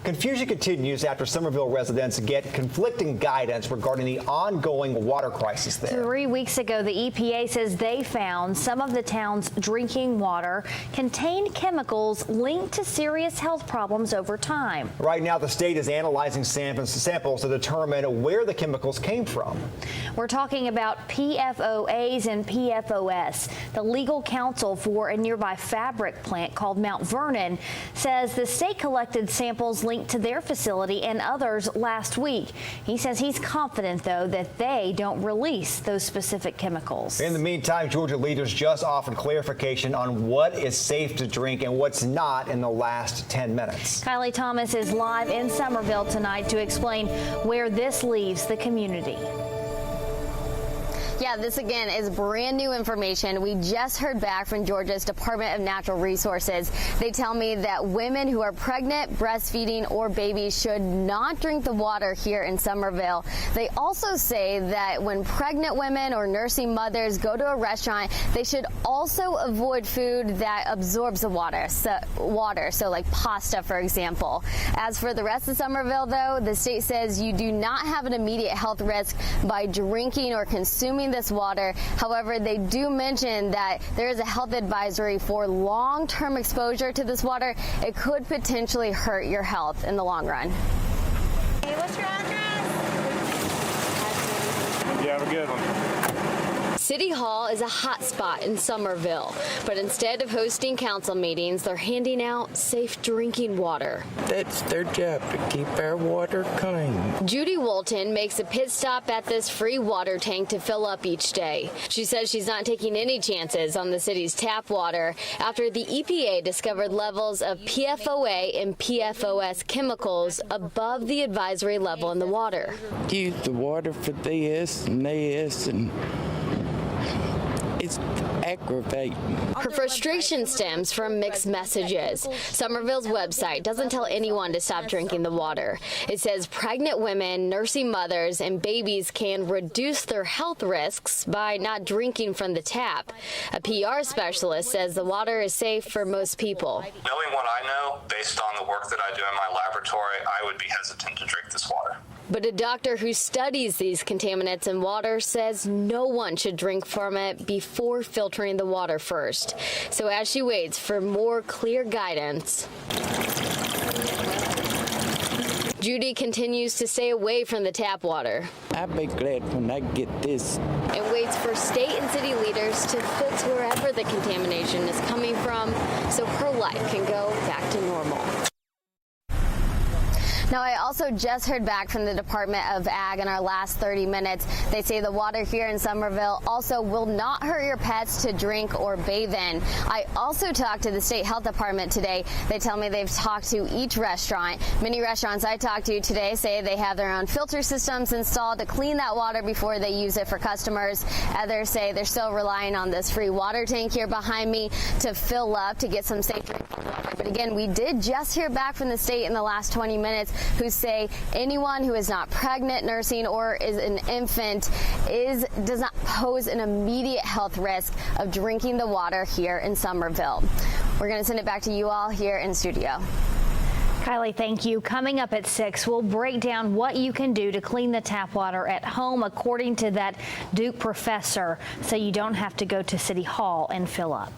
Confusion continues after Summerville residents get conflicting guidance regarding the ongoing water crisis there. 3 weeks ago, the EPA says they found some of the town's drinking water contained chemicals linked to serious health problems over time. Right now, the state is analyzing samples to determine where the chemicals came from. We're talking about PFOAs and PFOS. The legal counsel for a nearby fabric plant called Mount Vernon says the state collected samples linked to their facility and others last week. He says he's confident, though, that they don't release those specific chemicals. In the meantime, Georgia leaders just offered clarification on what is safe to drink and what's not in the last 10 minutes. Kylie Thomas is live in Summerville tonight to explain where this leaves the community. Yeah, this again is brand new information. We just heard back from Georgia's Department of Natural Resources. They tell me that women who are pregnant, breastfeeding, or babies should not drink the water here in Summerville. They also say that when pregnant women or nursing mothers go to a restaurant, they should also avoid food that absorbs the water, so like pasta, for example. As for the rest of Summerville, though, the state says you do not have an immediate health risk by drinking or consuming this water. However, they do mention that there is a health advisory for long-term exposure to this water. It could potentially hurt your health in the long run. Hey, what's your address? You have a good one. City Hall is a hot spot in Summerville, but instead of hosting council meetings, they're handing out safe drinking water. That's their job, to keep our water clean. Judy Walton makes a pit stop at this free water tank to fill up each day. She says she's not taking any chances on the city's tap water after the EPA discovered levels of PFOA and PFOS chemicals above the advisory level in the water. Use the water for this and this, and it's aggravating. Her frustration stems from mixed messages. Summerville's website doesn't tell anyone to stop drinking the water. It says pregnant women, nursing mothers, and babies can reduce their health risks by not drinking from the tap. A PR specialist says the water is safe for most people. Knowing what I know, based on the work that I do in my laboratory, I would be hesitant to drink this water. But a doctor who studies these contaminants in water says no one should drink from it before filtering the water first. So as she waits for more clear guidance, Judy continues to stay away from the tap water. I'll be glad when I get this. And waits for state and city leaders to fix wherever the contamination is coming from so her life can go back to normal. Now, I also just heard back from the Department of Ag in our last 30 minutes. They say the water here in Summerville also will not hurt your pets to drink or bathe in. I also talked to the state health department today. They tell me they've talked to each restaurant. Many restaurants I talked to today say they have their own filter systems installed to clean that water before they use it for customers. Others say they're still relying on this free water tank here behind me to fill up to get some safe drinking water. But again, we did just hear back from the state in the last 20 minutes who say anyone who is not pregnant, nursing, or is an infant does not pose an immediate health risk of drinking the water here in Summerville. We're going to send it back to you all here in studio. Kylie, thank you. Coming up at 6, we'll break down what you can do to clean the tap water at home according to that Duke professor, so you don't have to go to City Hall and fill up.